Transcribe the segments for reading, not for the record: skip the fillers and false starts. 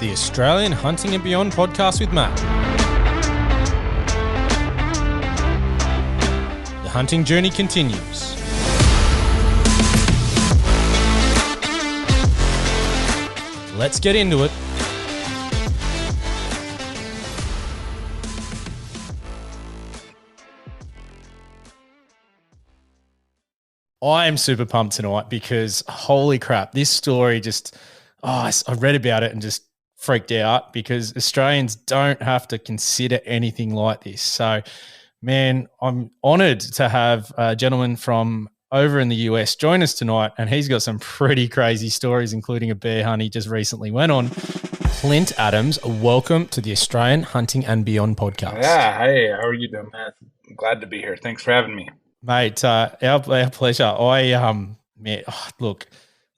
the Australian Hunting and Beyond podcast with Matt. The hunting journey continues. Let's get into it. I am super pumped tonight because holy crap, this story just, I read about it and just freaked out because Australians don't have to consider anything like this. So, man, I'm honored to have a gentleman from over in the US join us tonight, and he's got some pretty crazy stories, including a bear hunt he just recently went on. Clint Adams, welcome to the Australian Hunting and Beyond podcast. Yeah, hey, how are you doing, man? I'm glad to be here. Thanks for having me. Mate, our pleasure. Look,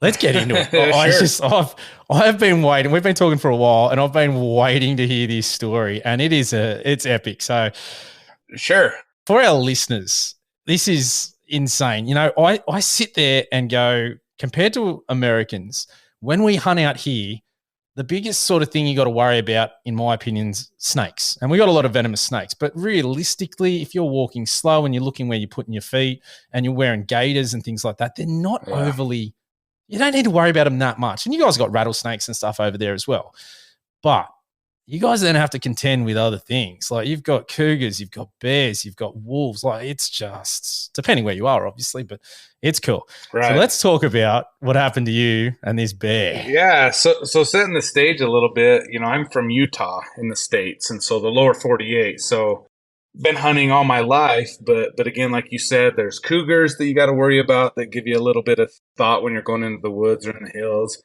let's get into it. Sure. I've been waiting. We've been talking for a while, and I've been waiting to hear this story, and it's epic. So, sure. For our listeners, this is insane. You know, I sit there and go, compared to Americans, when we hunt out here, the biggest sort of thing you got to worry about, in my opinion, is snakes. And we got a lot of venomous snakes. But realistically, if you're walking slow and you're looking where you're putting your feet and you're wearing gaiters and things like that, they're not overly – you don't need to worry about them that much. And you guys got rattlesnakes and stuff over there as well. But you guys then have to contend with other things. Like you've got cougars, you've got bears, you've got wolves. Like it's just – depending where you are, obviously, but it's cool. Right. So let's talk about what happened to you and this bear. Yeah, so setting the stage a little bit, you know, I'm from Utah in the States, and so the lower 48. So been hunting all my life, but again, like you said, there's cougars that you got to worry about that give you a little bit of thought when you're going into the woods or in the hills.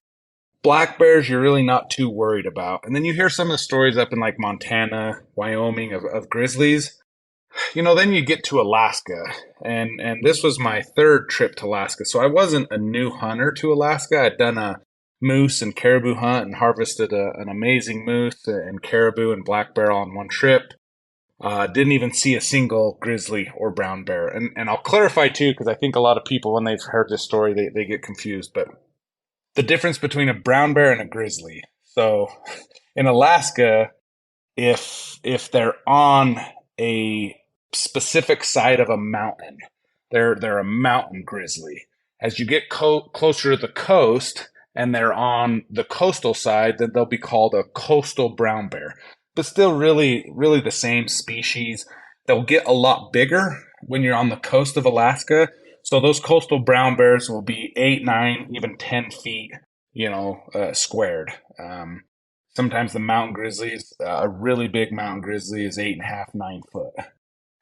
Black bears, you're really not too worried about. And then you hear some of the stories up in like Montana, Wyoming of grizzlies. You know, then you get to Alaska, and this was my third trip to Alaska. So I wasn't a new hunter to Alaska. I'd done a moose and caribou hunt and harvested an amazing moose and caribou and black bear on one trip. Didn't even see a single grizzly or brown bear. And I'll clarify too, because I think a lot of people, when they've heard this story, they get confused. But the difference between a brown bear and a grizzly. So in Alaska, if they're on a specific side of a mountain, they're a mountain grizzly. As you get closer to the coast and they're on the coastal side, then they'll be called a coastal brown bear. But still really the same species. They'll get a lot bigger when you're on the coast of Alaska. So those coastal brown bears will be 8, 9, even 10 feet, squared. Sometimes the mountain grizzlies, a really big mountain grizzly is 8.5, 9 foot.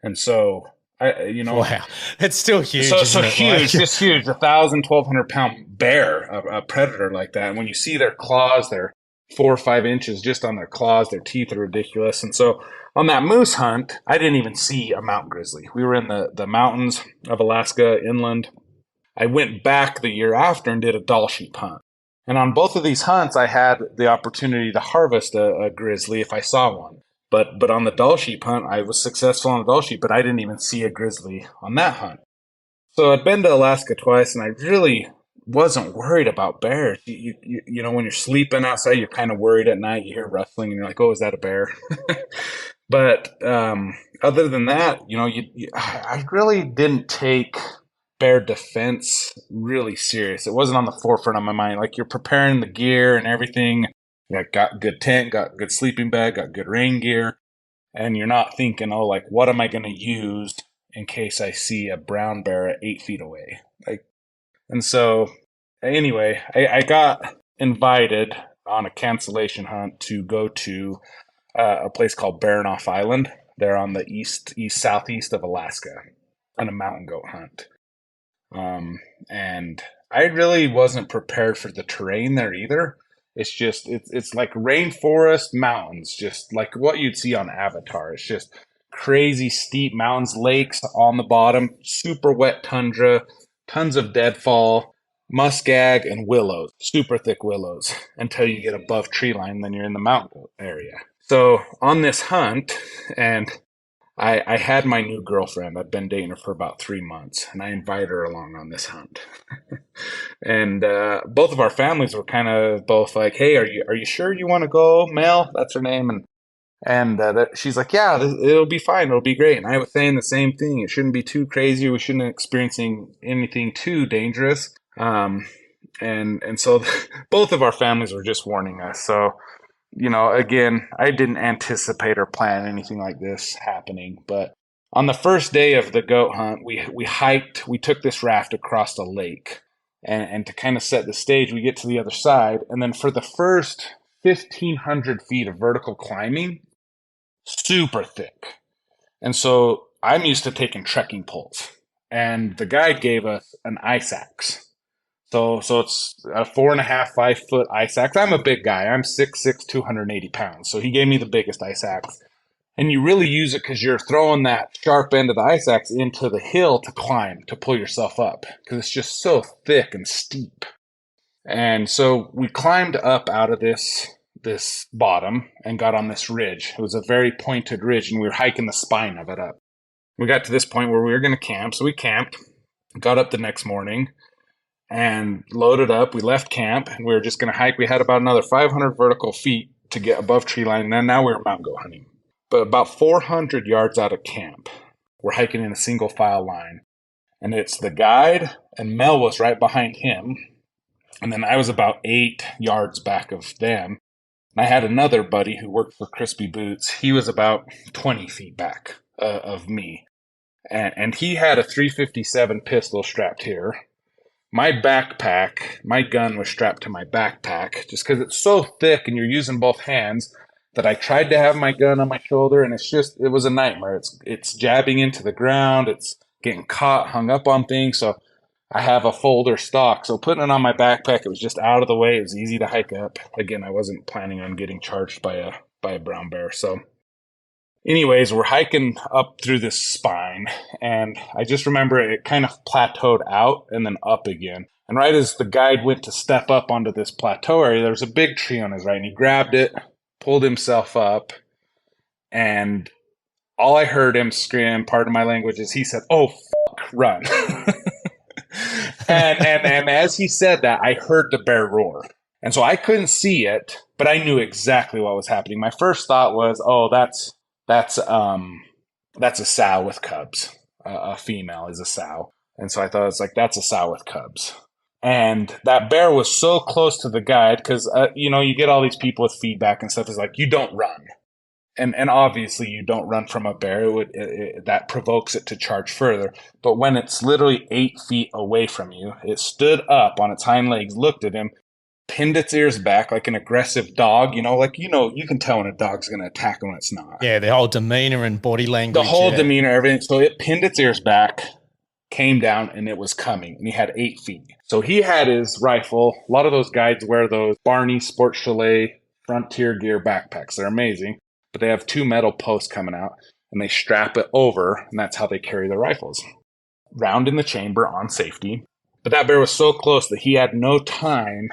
And so, wow, it's still huge. So huge, just huge. 1,000, 1,200 pound bear, a predator like that. And when you see their claws, they're 4 or 5 inches just on their claws. Their teeth are ridiculous. And so on that moose hunt, I didn't even see a mountain grizzly. We were in the mountains of Alaska, inland. I went back the year after and did a doll sheep hunt. And on both of these hunts, I had the opportunity to harvest a grizzly if I saw one. But on the doll sheep hunt, I was successful on the doll sheep, but I didn't even see a grizzly on that hunt. So I'd been to Alaska twice, and I really wasn't worried about bears. You know, when you're sleeping outside, you're kind of worried at night. You hear rustling, and you're like, oh, is that a bear? But other than that, I really didn't take bear defense really serious. It wasn't on the forefront of my mind. Like, you're preparing the gear and everything. You got good tent, got good sleeping bag, got good rain gear, and you're not thinking, oh, like, what am I going to use in case I see a brown bear at 8 feet away? And so, anyway, I got invited on a cancellation hunt to go to a place called Baranof Island. They're on the southeast of Alaska on a mountain goat hunt. And I really wasn't prepared for the terrain there either. It's just, it's like rainforest mountains, just like what you'd see on Avatar. It's just crazy steep mountains, lakes on the bottom, super wet tundra, tons of deadfall, muskeg, and willows, super thick willows, until you get above tree line, then you're in the mountain area. So on this hunt, and I had my new girlfriend. I've been dating her for about 3 months, and I invited her along on this hunt. And both of our families were kind of both like, "Hey, are you sure you want to go, Mel?" That's her name, and she's like, "Yeah, it'll be fine. It'll be great." And I was saying the same thing. It shouldn't be too crazy. We shouldn't experiencing anything too dangerous. And so both of our families were just warning us. So again, I didn't anticipate or plan anything like this happening. But on the first day of the goat hunt, we hiked. We took this raft across a lake, and to kind of set the stage, we get to the other side, and then for the first 1,500 feet of vertical climbing, super thick. And so I'm used to taking trekking poles, and the guide gave us an ice axe. So it's a 4.5, 5 foot ice axe. I'm a big guy. I'm 6'6", 280 pounds. So he gave me the biggest ice axe. And you really use it because you're throwing that sharp end of the ice axe into the hill to climb, to pull yourself up, because it's just so thick and steep. And so we climbed up out of this bottom and got on this ridge. It was a very pointed ridge, and we were hiking the spine of it up. We got to this point where we were going to camp, so we camped, got up the next morning, and loaded up. We left camp, and we were just going to hike. We had about another 500 vertical feet to get above tree line, and then now we were mountain goat hunting. But about 400 yards out of camp, we're hiking in a single file line, and it's the guide, and Mel was right behind him, and then I was about 8 yards back of them. And I had another buddy who worked for Crispy Boots. He was about 20 feet back of me, and he had a 357 pistol strapped here. My backpack, my gun was strapped to my backpack just because it's so thick and you're using both hands that I tried to have my gun on my shoulder, and it was a nightmare. It's jabbing into the ground. It's getting caught, hung up on things. So I have a folder stock. So putting it on my backpack, it was just out of the way. It was easy to hike up. Again, I wasn't planning on getting charged by a brown bear. So anyways, we're hiking up through this spine, and I just remember it kind of plateaued out and then up again. And right as the guide went to step up onto this plateau area, there was a big tree on his right, and he grabbed it, pulled himself up, and all I heard him scream, pardon my language, is he said, "Oh, fuck, run." and as he said that, I heard the bear roar. And so I couldn't see it, but I knew exactly what was happening. My first thought was, oh, that's a sow with cubs. A female is a sow. And so I thought, it's like, that's a sow with cubs. And that bear was so close to the guide because, you get all these people with feedback and stuff. Is like, you don't run. And obviously you don't run from a bear. That provokes it to charge further. But when it's literally 8 feet away from you, it stood up on its hind legs, looked at him, pinned its ears back like an aggressive dog. You can tell when a dog's going to attack and when it's not. Yeah, the whole demeanor and body language. The whole demeanor, everything. So it pinned its ears back, came down, and it was coming. And he had 8 feet. So he had his rifle. A lot of those guides wear those Barney Sport Chalet Frontier Gear backpacks. They're amazing. But they have 2 metal posts coming out, and they strap it over, and that's how they carry their rifles. Round in the chamber on safety. But that bear was so close that he had no time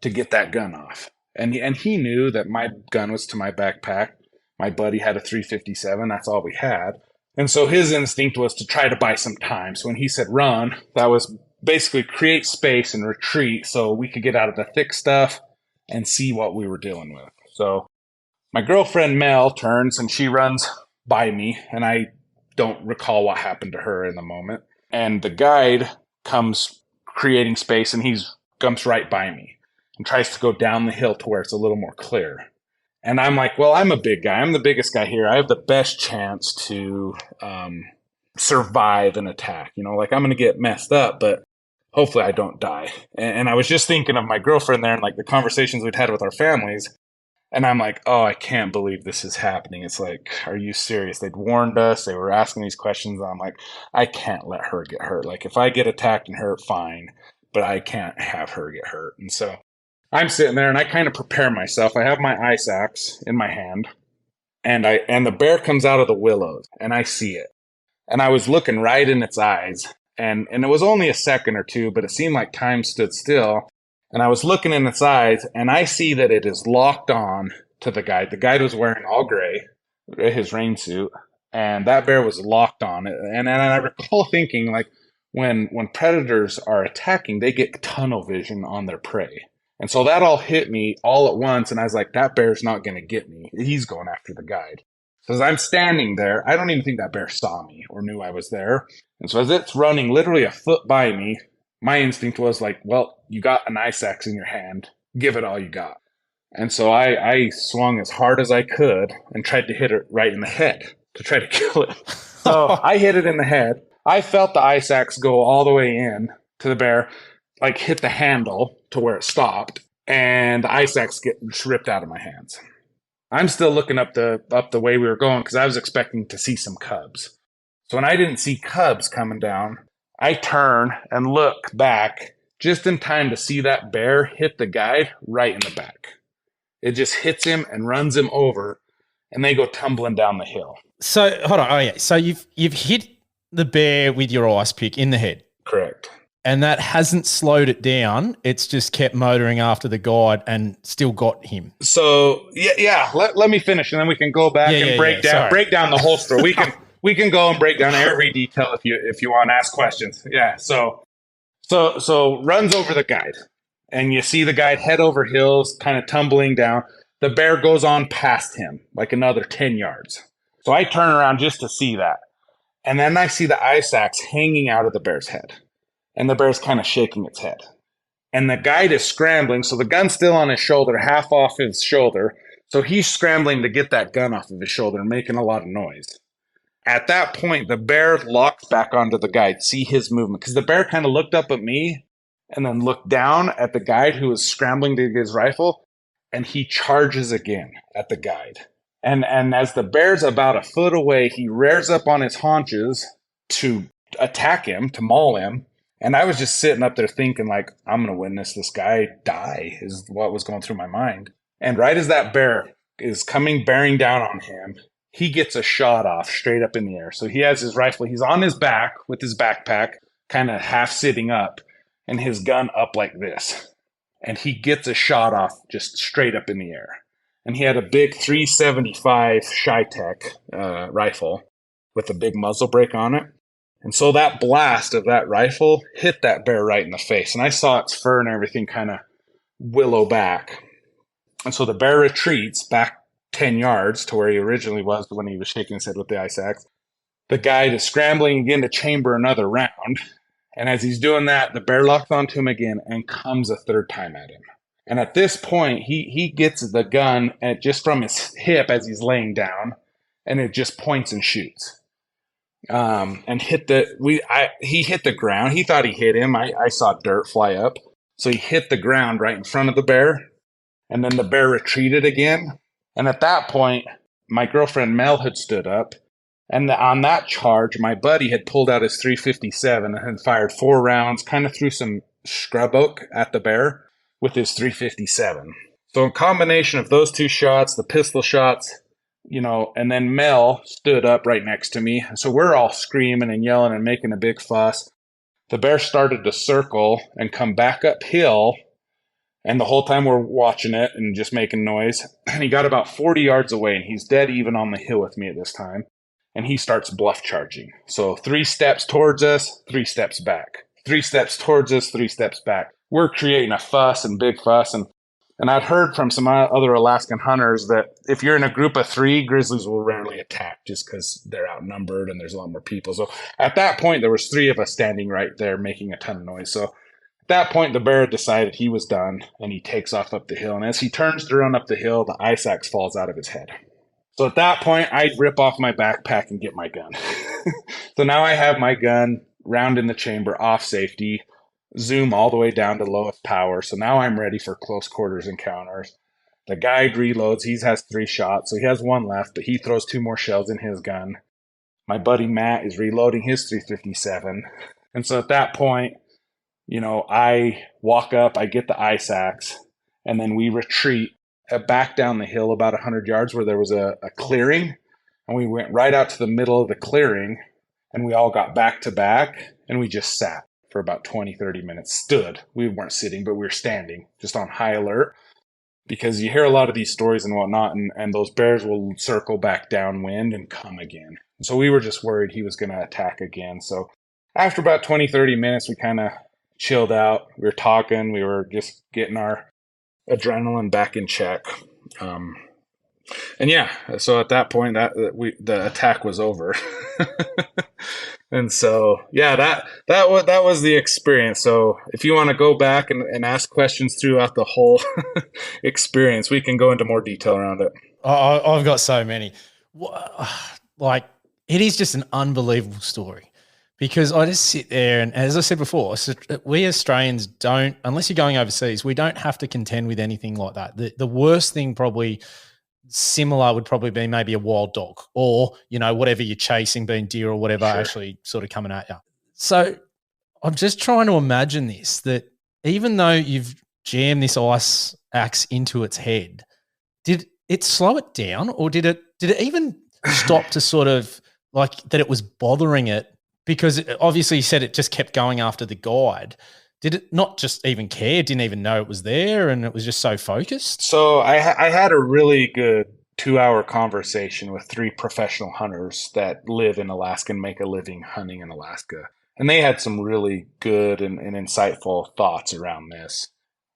to get that gun off. And he knew that my gun was to my backpack. My buddy had a 357. That's all we had. And so his instinct was to try to buy some time. So when he said run, that was basically create space and retreat so we could get out of the thick stuff and see what we were dealing with. So my girlfriend Mel turns and she runs by me, and I don't recall what happened to her in the moment. And the guide comes creating space, and he comes right by me and tries to go down the hill to where it's a little more clear. And I'm like, well, I'm a big guy. I'm the biggest guy here. I have the best chance to survive an attack. I'm going to get messed up, but hopefully I don't die. And I was just thinking of my girlfriend there and like the conversations we'd had with our families. And I'm like, oh, I can't believe this is happening. It's like, are you serious? They'd warned us. They were asking these questions. And I'm like, I can't let her get hurt. Like, if I get attacked and hurt, fine. But I can't have her get hurt. And so I'm sitting there and I kind of prepare myself. I have my ice axe in my hand. And the bear comes out of the willows. And I see it. And I was looking right in its eyes. And it was only a second or two, but it seemed like time stood still. And I was looking in its eyes, and I see that it is locked on to the guide. The guide was wearing all gray, his rain suit, and that bear was locked on it. And I recall thinking, like, when predators are attacking, they get tunnel vision on their prey. And so that all hit me all at once, and I was like, that bear's not going to get me. He's going after the guide. So as I'm standing there, I don't even think that bear saw me or knew I was there. And so as it's running literally a foot by me, my instinct was like, well, you got an ice axe in your hand. Give it all you got. And so I swung as hard as I could and tried to hit it right in the head to try to kill it. So I hit it in the head. I felt the ice axe go all the way in to the bear, like hit the handle to where it stopped, and the ice axe get ripped out of my hands. I'm still looking up the way we were going because I was expecting to see some cubs. So when I didn't see cubs coming down, I turn and look back just in time to see that bear hit the guide right in the back. It just hits him and runs him over, and they go tumbling down the hill. So hold on. Oh yeah. So you've hit the bear with your ice pick in the head. Correct. And that hasn't slowed it down. It's just kept motoring after the guide and still got him. So yeah. Let me finish, and then we can go back and break down the whole story. We can go and break down every detail if you want to ask questions. Yeah. So runs over the guide, and you see the guide head over hills, kind of tumbling down. The bear goes on past him like another 10 yards. So I turn around just to see that. And then I see the ice axe hanging out of the bear's head. And the bear's kind of shaking its head. And the guide is scrambling. So the gun's still on his shoulder, half off his shoulder. So he's scrambling to get that gun off of his shoulder and making a lot of noise. At that point, the bear locks back onto the guide, see his movement. Because the bear kind of looked up at me and then looked down at the guide who was scrambling to get his rifle. And he charges again at the guide. And as the bear's about a foot away, he rears up on his haunches to attack him, to maul him. And I was just sitting up there thinking, like, I'm going to witness this guy die, is what was going through my mind. And right as that bear is coming bearing down on him, he gets a shot off straight up in the air. So he has his rifle. He's on his back with his backpack, kind of half sitting up, and his gun up like this. And he gets a shot off just straight up in the air. And he had a big 375 Shy-Tech rifle with a big muzzle brake on it. And so that blast of that rifle hit that bear right in the face. And I saw its fur and everything kind of willow back. And so the bear retreats back 10 yards to where he originally was when he was shaking his head with the ice axe. The guide is scrambling again to chamber another round. And as he's doing that, the bear locks onto him again and comes a third time at him. And at this point, he gets the gun just from his hip as he's laying down, and it just points and shoots. And he hit the ground. He thought he hit him. I saw dirt fly up. So he hit the ground right in front of the bear, and then the bear retreated again. And at that point, my girlfriend Mel had stood up, and on that charge, my buddy had pulled out his 357 and had fired 4 rounds, kind of threw some scrub oak at the bear with his 357. So a combination of those 2 shots, the pistol shots, and then Mel stood up right next to me. So we're all screaming and yelling and making a big fuss. The bear started to circle and come back uphill. And the whole time we're watching it and just making noise. And he got about 40 yards away, and he's dead even on the hill with me at this time. And he starts bluff charging. So 3 steps towards us, 3 steps back. 3 steps towards us, 3 steps back. We're creating a fuss and big fuss. And I'd heard from some other Alaskan hunters that if you're in a group of 3, grizzlies will rarely attack just because they're outnumbered and there's a lot more people. So at that point, there was 3 of us standing right there making a ton of noise. So at that point, the bear decided he was done, and he takes off up the hill. And as he turns to run up the hill, the ice axe falls out of his head. So at that point, I rip off my backpack and get my gun. So now I have my gun, round in the chamber, off safety, zoom all the way down to lowest power. So now I'm ready for close quarters encounters. The guide reloads. He has 3 shots, so he has 1 left, but he throws 2 more shells in his gun. My buddy Matt is reloading his 357. And so at that point, I walk up, I get the ice axe, and then we retreat back down the hill about 100 yards where there was a clearing. And we went right out to the middle of the clearing, and we all got back to back, and we just sat for about 20, 30 minutes. Stood. We weren't sitting, but we were standing, just on high alert. because you hear a lot of these stories and whatnot, and those bears will circle back downwind and come again. So we were just worried he was going to attack again. So after about 20, 30 minutes, we kind of chilled out. We were talking. We were just getting our adrenaline back in check. And yeah, so at that point, the attack was over. And so, yeah, that was the experience. So if you want to go back and ask questions throughout the whole experience, we can go into more detail around it. I've got so many. Like, it is just an unbelievable story, because I just sit there and, as I said before, we Australians don't, unless you're going overseas, we don't have to contend with anything like that. The worst thing probably similar would probably be maybe a wild dog, or, whatever you're chasing, being deer or whatever, sure, actually sort of coming at you. So I'm just trying to imagine this, that even though you've jammed this ice axe into its head, did it slow it down, or did it even stop to sort of like that it was bothering it? Because obviously you said it just kept going after the guide. Did it not just even care, didn't even know it was there, and it was just so focused? So I had a really good 2-hour conversation with 3 professional hunters that live in Alaska and make a living hunting in Alaska. And they had some really good and insightful thoughts around this.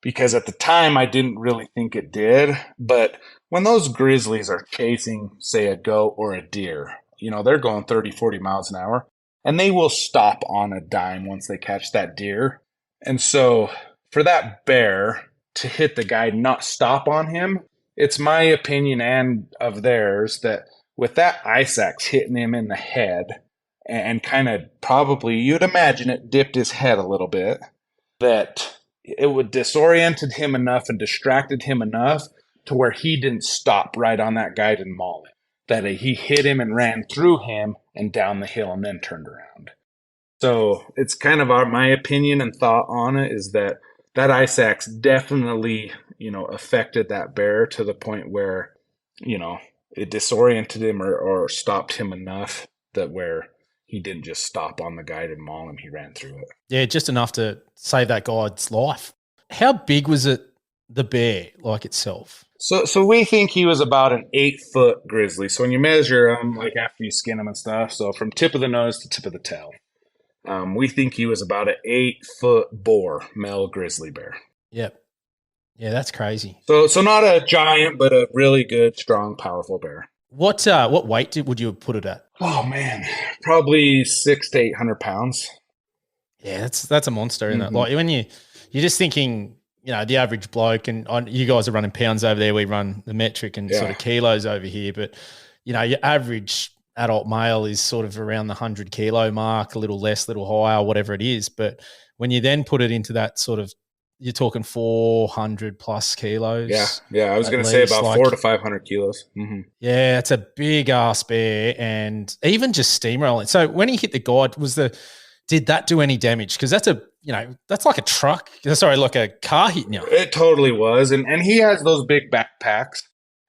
Because at the time, I didn't really think it did. But when those grizzlies are chasing, say, a goat or a deer, they're going 30, 40 miles an hour. And they will stop on a dime once they catch that deer. And so for that bear to hit the guy, not stop on him, it's my opinion and of theirs that with that ice axe hitting him in the head and kind of probably, you'd imagine it dipped his head a little bit, that it would disoriented him enough and distracted him enough to where he didn't stop right on that guide and maul him. That he hit him and ran through him and down the hill and then turned around. So it's kind of my opinion and thought on it is that ice axe definitely, affected that bear to the point where, it disoriented him or stopped him enough that where he didn't just stop on the guide and maul him, he ran through it. Yeah, just enough to save that guide's life. How big was it, the bear, like itself? So we think he was about an 8-foot grizzly. So when you measure him, like after you skin him and stuff, so from tip of the nose to tip of the tail, we think he was about an 8-foot boar, male grizzly bear. Yep. Yeah, that's crazy. So not a giant, but a really good, strong, powerful bear. What weight would you have put it at? Oh man, probably 600 to 800 pounds. Yeah, that's a monster, isn't it? Like when you're just thinking, the average bloke, and you guys are running pounds over there, we run the metric and sort of kilos over here, but your average adult male is sort of around the 100 kilo mark, a little less, a little higher, whatever it is. But when you then put it into that sort of, you're talking 400 plus kilos. Yeah. I was going to say about 400 to 500 kilos. Mm-hmm. Yeah, it's a big ass bear, and even just steamrolling. So when he hit the guide, did that do any damage? Because that's that's like a truck. Sorry, like a car hitting you. It totally was. And he has those big backpacks.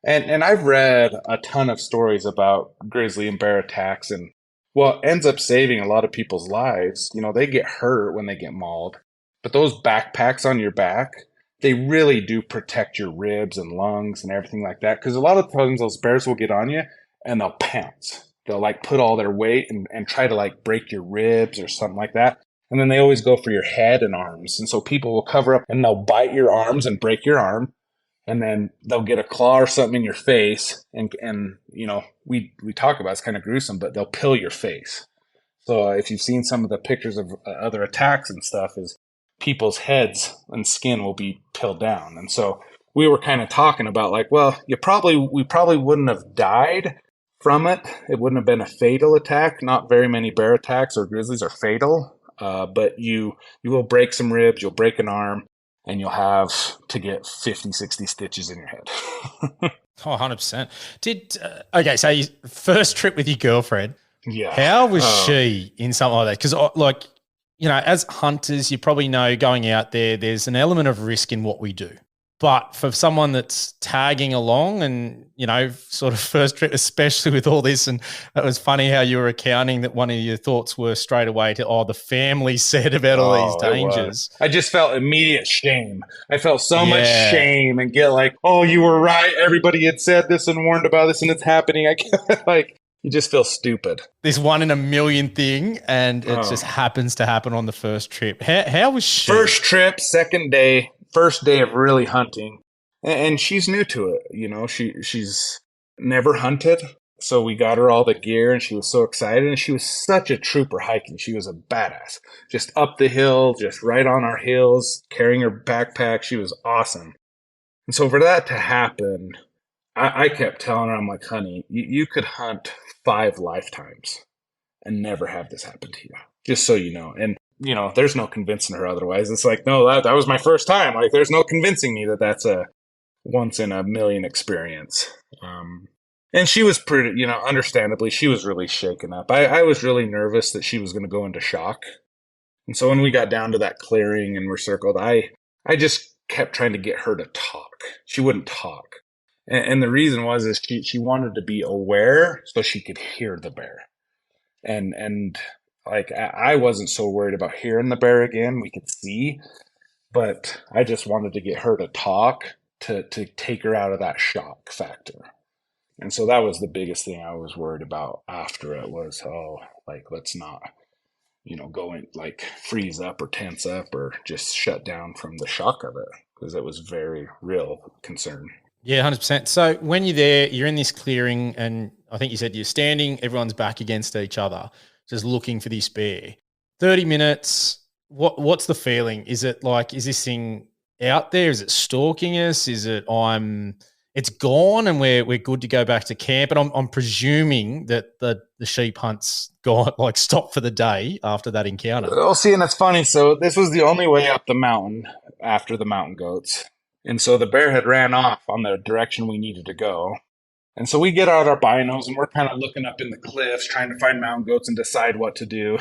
And I've read a ton of stories about grizzly and bear attacks, and what ends up saving a lot of people's lives, they get hurt when they get mauled. But those backpacks on your back, they really do protect your ribs and lungs and everything like that. Because a lot of times those bears will get on you and they'll pounce. They'll like put all their weight and try to like break your ribs or something like that. And then they always go for your head and arms. And so people will cover up and they'll bite your arms and break your arm. And then they'll get a claw or something in your face. And we talk about it's kind of gruesome, but they'll pill your face. So if you've seen some of the pictures of other attacks and stuff, is people's heads and skin will be peeled down. And so we were kind of talking about like, well, we probably wouldn't have died from it. It wouldn't have been a fatal attack. Not very many bear attacks or grizzlies are fatal. But you will break some ribs, you'll break an arm, and you'll have to get 50, 60 stitches in your head. Oh, 100%. Okay, so your first trip with your girlfriend, yeah. How was she in something like that? Because as hunters, you probably know going out there, there's an element of risk in what we do. But for someone that's tagging along and, sort of first trip, especially with all this, and it was funny how you were accounting that one of your thoughts were straight away to, the family said about all these It was. dangers. I just felt immediate shame. I felt so much Yeah. shame and get like, oh, you were right. Everybody had said this and warned about this and it's happening. I can't, like, you just feel stupid. This one in a million thing, and it just happens to happen on the first trip. How was she? First trip, second day, first day of really hunting. And she's new to it. She's never hunted. So we got her all the gear and she was so excited. And she was such a trooper hiking. She was a badass. Just up the hill, just right on our hills, carrying her backpack. She was awesome. And so for that to happen, I kept telling her, I'm like, honey, you could hunt 5 lifetimes and never have this happen to you. Just so you know. And, there's no convincing her otherwise. It's like, no, that was my first time. Like, there's no convincing me that that's a once in a million experience. And she was pretty, understandably, she was really shaken up. I was really nervous that she was going to go into shock. And so when we got down to that clearing and we're circled, I just kept trying to get her to talk. She wouldn't talk. And the reason is she wanted to be aware so she could hear the bear. And like, I wasn't so worried about hearing the bear again. We could see, but I just wanted to get her to talk to take her out of that shock factor. And so that was the biggest thing I was worried about after it was, let's not, go in, like, freeze up or tense up or just shut down from the shock of it, because it was very real concern. Yeah, 100%. So when you're there, you're in this clearing, and I think you said you're standing, everyone's back against each other, just looking for this bear. 30 minutes, what's the feeling? Is it like, is this thing out there? Is it stalking us? Is it it's gone and we're good to go back to camp? And I'm presuming that the sheep hunt's gone, like, stopped for the day after that encounter. Well, see, and it's funny. So this was the only way up the mountain after the mountain goats. And so the bear had ran off on the direction we needed to go. And so we get out our binos and we're kind of looking up in the cliffs, trying to find mountain goats and decide what to do.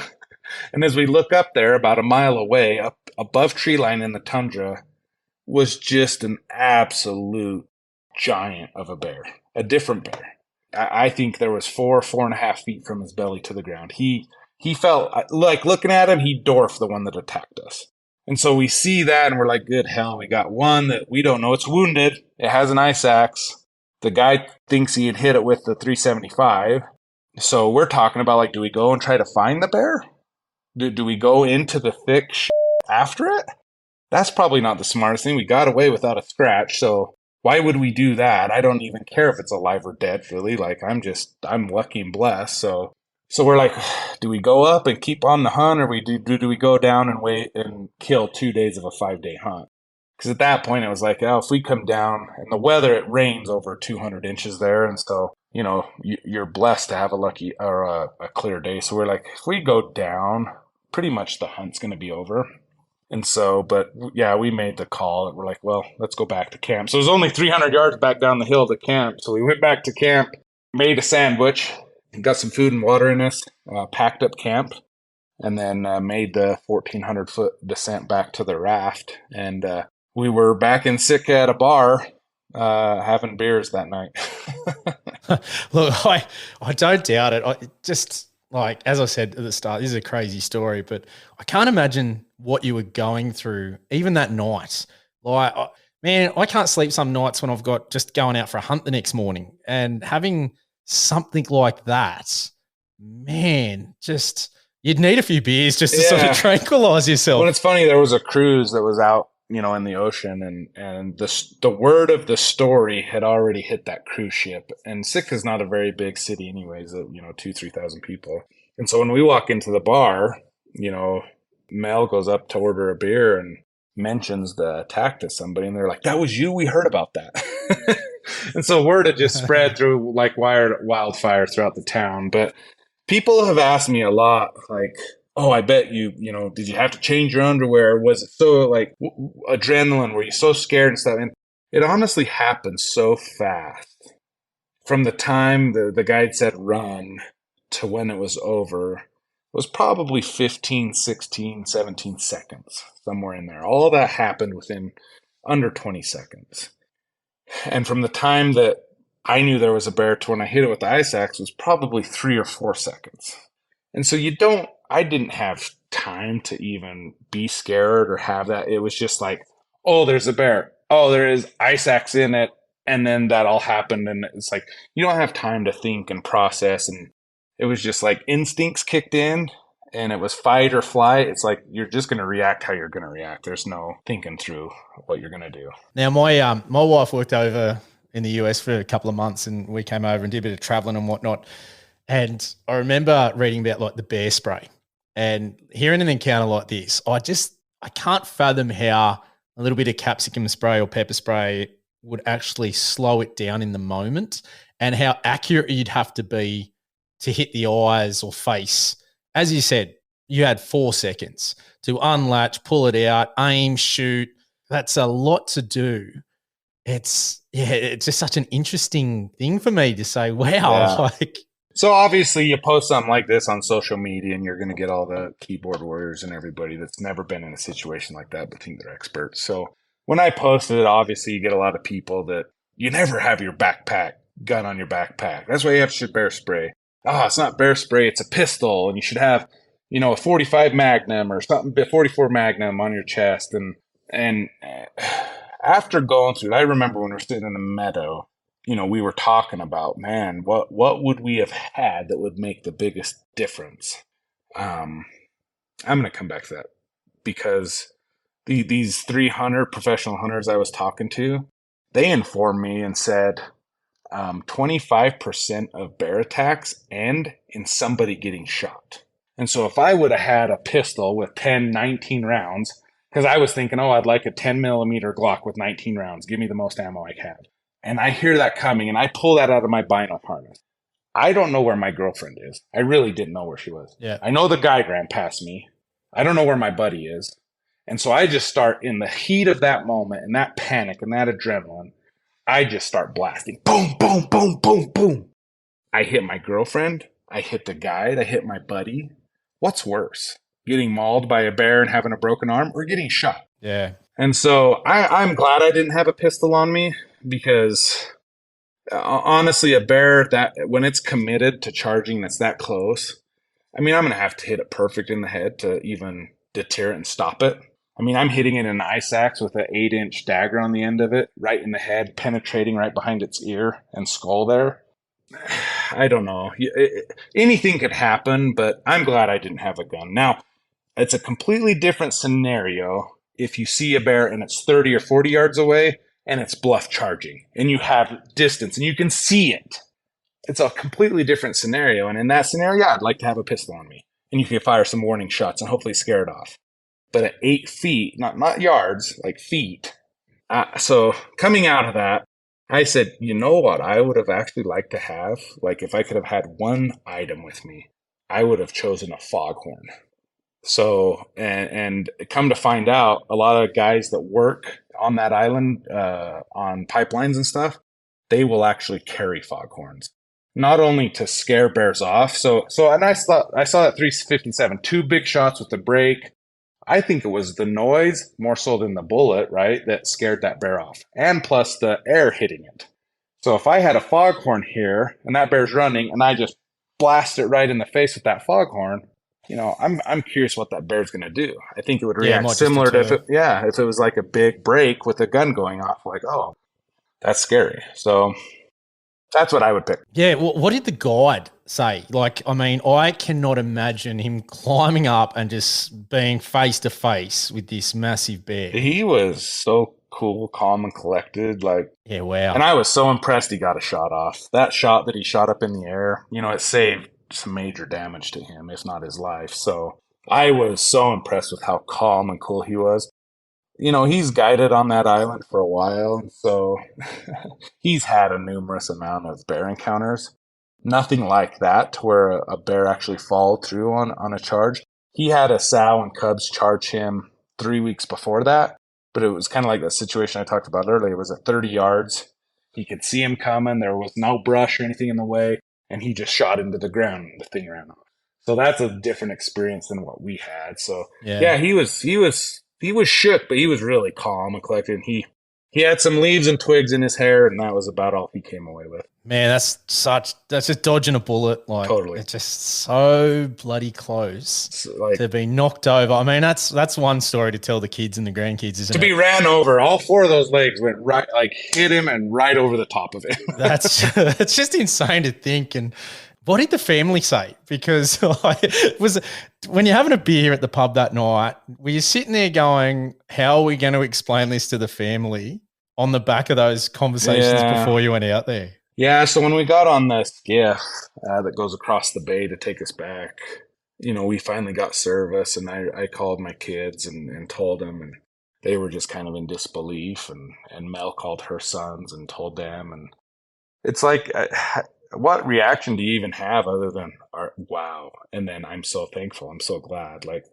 And as we look up there, about a mile away, up above tree line in the tundra, was just an absolute giant of a bear, a different bear. I think there was 4.5 feet from his belly to the ground. He felt like, looking at him, he dwarfed the one that attacked us. And so we see that and we're like, good hell, we got one that we don't know. It's wounded. It has an ice axe. The guy thinks he had hit it with the 375. So we're talking about, like, do we go and try to find the bear? Do we go into the thick after it? That's probably not the smartest thing. We got away without a scratch. So why would we do that? I don't even care if it's alive or dead, really. Like, I'm lucky and blessed. So we're like, do we go up and keep on the hunt, or do we go down and wait and kill 2 days of a 5-day hunt? Because at that point, it was like, if we come down, and the weather, it rains over 200 inches there. And so, you're blessed to have a lucky or a clear day. So we're like, if we go down, pretty much the hunt's going to be over. And so, but yeah, we made the call. We're like, well, let's go back to camp. So it was only 300 yards back down the hill to camp. So we went back to camp, made a sandwich, got some food and water in us, packed up camp, and then made the 1,400-foot descent back to the raft. And we were back in Sitka at a bar having beers that night. Look, I don't doubt it. I just, like, as I said at the start, this is a crazy story, but I can't imagine what you were going through even that night. Like, man, I can't sleep some nights when I've got just going out for a hunt the next morning, and having something like that, man, just, you'd need a few beers just to sort of tranquilize yourself. Well, it's funny, there was a cruise that was out, in the ocean, and the word of the story had already hit that cruise ship. And Sitka's not a very big city anyways, 2,000-3,000 people. And so when we walk into the bar, Mel goes up to order a beer and mentions the attack to somebody, and they're like, that was you? We heard about that. And so word had just spread through like wildfire throughout the town. But people have asked me a lot, like, oh, I bet did you have to change your underwear? Was it so, like, adrenaline? Were you so scared and stuff? And it honestly happened so fast. From the time the guide said run to when it was over, it was probably 15, 16, 17 seconds, somewhere in there. All that happened within under 20 seconds. And from the time that I knew there was a bear to when I hit it with the ice axe was probably 3 or 4 seconds. And so I didn't have time to even be scared or have that. It was just like, oh, there's a bear. Oh, there is ice axe in it. And then that all happened. And it's like, you don't have time to think and process. And it was just like instincts kicked in and it was fight or flight. It's like, you're just going to react how you're going to react. There's no thinking through what you're going to do. Now, my wife worked over in the US for a couple of months and we came over and did a bit of traveling and whatnot. And I remember reading about like the bear spray and hearing an encounter like this. I can't fathom how a little bit of capsicum spray or pepper spray would actually slow it down in the moment and how accurate you'd have to be to hit the eyes or face. As you said, you had 4 seconds to unlatch, pull it out, aim, shoot. That's a lot to do. It's just such an interesting thing for me to say, wow, So obviously you post something like this on social media and you're going to get all the keyboard warriors and everybody that's never been in a situation like that but think they're experts. So when I posted it, obviously you get a lot of people that you never have your gun on your backpack. That's why you have to shoot bear spray. It's not bear spray, it's a pistol, and you should have, a 45 Magnum or something, 44 Magnum on your chest. And after going through it, I remember when we were sitting in the meadow, we were talking about, man, what would we have had that would make the biggest difference? I'm going to come back to that because these 300 professional hunters I was talking to, they informed me and said 25% of bear attacks end in somebody getting shot. And so if I would have had a pistol with 10, 19 rounds, because I was thinking, I'd like a 10 millimeter Glock with 19 rounds. Give me the most ammo I can. And I hear that coming, and I pull that out of my bino harness. I don't know where my girlfriend is. I really didn't know where she was. Yeah. I know the guy ran past me. I don't know where my buddy is. And so I just start in the heat of that moment and that panic and that adrenaline. I just start blasting. Boom, boom, boom, boom, boom. I hit my girlfriend. I hit the guide. I hit my buddy. What's worse? Getting mauled by a bear and having a broken arm or getting shot? Yeah. And so I'm glad I didn't have a pistol on me because honestly, a bear that when it's committed to charging that's that close, I'm going to have to hit it perfect in the head to even deter it and stop it. I'm hitting it in an ice axe with an 8-inch dagger on the end of it, right in the head, penetrating right behind its ear and skull there. I don't know. Anything could happen, but I'm glad I didn't have a gun. Now, it's a completely different scenario if you see a bear and it's 30 or 40 yards away and it's bluff charging and you have distance and you can see it. It's a completely different scenario. And in that scenario, I'd like to have a pistol on me and you can fire some warning shots and hopefully scare it off. But at 8 feet, not yards, like feet. So coming out of that, I said, you know what I would have actually liked to have? Like if I could have had one item with me, I would have chosen a foghorn. So, and come to find out, a lot of guys that work on that island, on pipelines and stuff, they will actually carry foghorns. Not only to scare bears off. And I saw that 357, 2 big shots with the break. I think it was the noise more so than the bullet, right, that scared that bear off. And plus the air hitting it. So if I had a foghorn here and that bear's running and I just blast it right in the face with that foghorn, I'm curious what that bear's going to do. I think it would react similar to if it was like a big break with a gun going off, like, oh, that's scary. So that's what I would pick. Yeah. Well, what did the guide say? I cannot imagine him climbing up and just being face to face with this massive bear. He was so cool, calm, and collected. Yeah, wow. And I was so impressed he got a shot off. That shot that he shot up in the air, it saved some major damage to him, if not his life. So I was so impressed with how calm and cool he was. He's guided on that island for a while, so he's had a numerous amount of bear encounters. Nothing like that to where a bear actually followed through on a charge. He had a sow and cubs charge him 3 weeks before that, but it was kind of like that situation I talked about earlier. It was at 30 yards. He could see him coming. There was no brush or anything in the way, and he just shot into the ground and the thing ran off. So that's a different experience than what we had. So yeah, he was shook, but he was really calm and collected. And He had some leaves and twigs in his hair, and that was about all he came away with. Man, that's just dodging a bullet. Like, Totally. it's just so bloody close Like, to be knocked over. I mean, that's one story to tell the kids and the grandkids, isn't to it? be ran over, all 4 of those legs went right, like hit him and right over the top of it. It's just insane to think. And what did the family say? Because it was when you're having a beer at the pub that night, were you sitting there going, how are we going to explain this to the family on the back of those conversations before you went out there? Yeah, so when we got on the skiff that goes across the bay to take us back, we finally got service, and I called my kids and told them, and they were just kind of in disbelief, and Mel called her sons and told them, and it's like, what reaction do you even have other than, wow, and then I'm so thankful, I'm so glad. Like,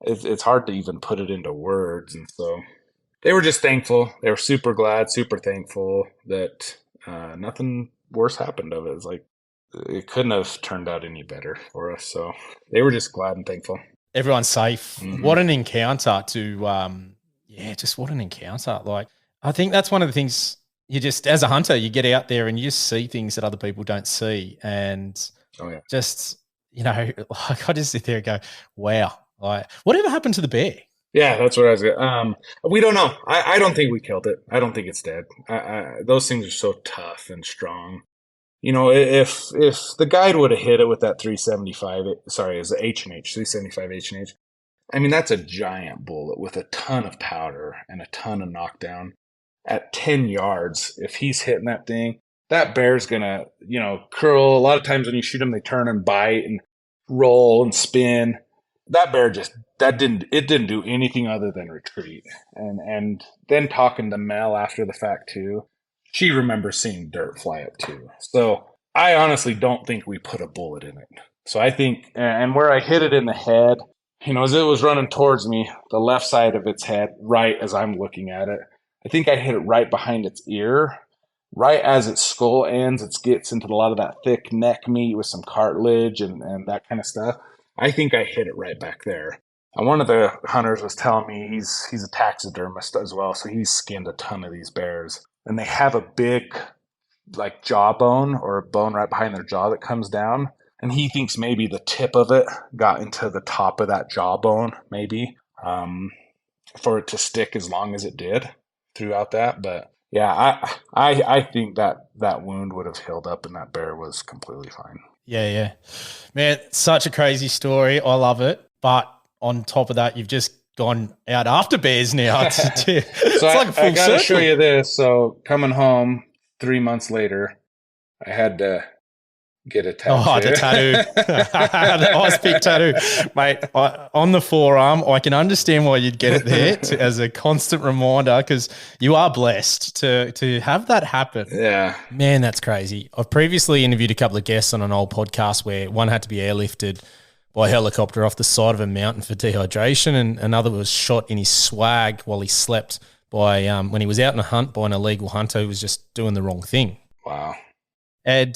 it's hard to even put it into words, and so they were just thankful. They were super glad, super thankful that nothing worse happened of it. It's like it couldn't have turned out any better for us. So they were just glad and thankful. Everyone's safe. Mm-hmm. What an encounter just what an encounter. Like, I think that's one of the things you just, as a hunter, you get out there and you just see things that other people don't see. And just, like, I just sit there and go, wow. Like, whatever happened to the bear? Yeah, that's what I was. We don't know. I don't think we killed it. I don't think it's dead. Those things are so tough and strong. If the guide would have hit it with that 375, sorry, it's the H&H, 375 H&H. I mean, that's a giant bullet with a ton of powder and a ton of knockdown. At 10 yards, if he's hitting that thing, that bear's gonna, curl. A lot of times when you shoot them, they turn and bite and roll and spin. That bear didn't do anything other than retreat. And then talking to Mel after the fact too, she remembers seeing dirt fly up too. So I honestly don't think we put a bullet in it. So I think, and where I hit it in the head, as it was running towards me, the left side of its head, right as I'm looking at it, I think I hit it right behind its ear. Right as its skull ends, it gets into a lot of that thick neck meat with some cartilage and that kind of stuff. I think I hit it right back there. And one of the hunters was telling me he's a taxidermist as well, so he's skinned a ton of these bears. And they have a big, like, jawbone or a bone right behind their jaw that comes down. And he thinks maybe the tip of it got into the top of that jawbone, maybe, for it to stick as long as it did throughout that. But yeah, I think that wound would have healed up and that bear was completely fine. Yeah. Man, such a crazy story. I love it. But on top of that, you've just gone out after bears now. It's like a full I got to circle. show you this. So coming home 3 months later, I had to get a tattoo. Oh, the tattoo. The ice pick tattoo. Mate, on the forearm, I can understand why you'd get it there as a constant reminder, because you are blessed to have that happen. Yeah. Man, that's crazy. I've previously interviewed a couple of guests on an old podcast where one had to be airlifted by helicopter off the side of a mountain for dehydration, and another was shot in his swag while he slept by when he was out on a hunt by an illegal hunter who was just doing the wrong thing. Wow. And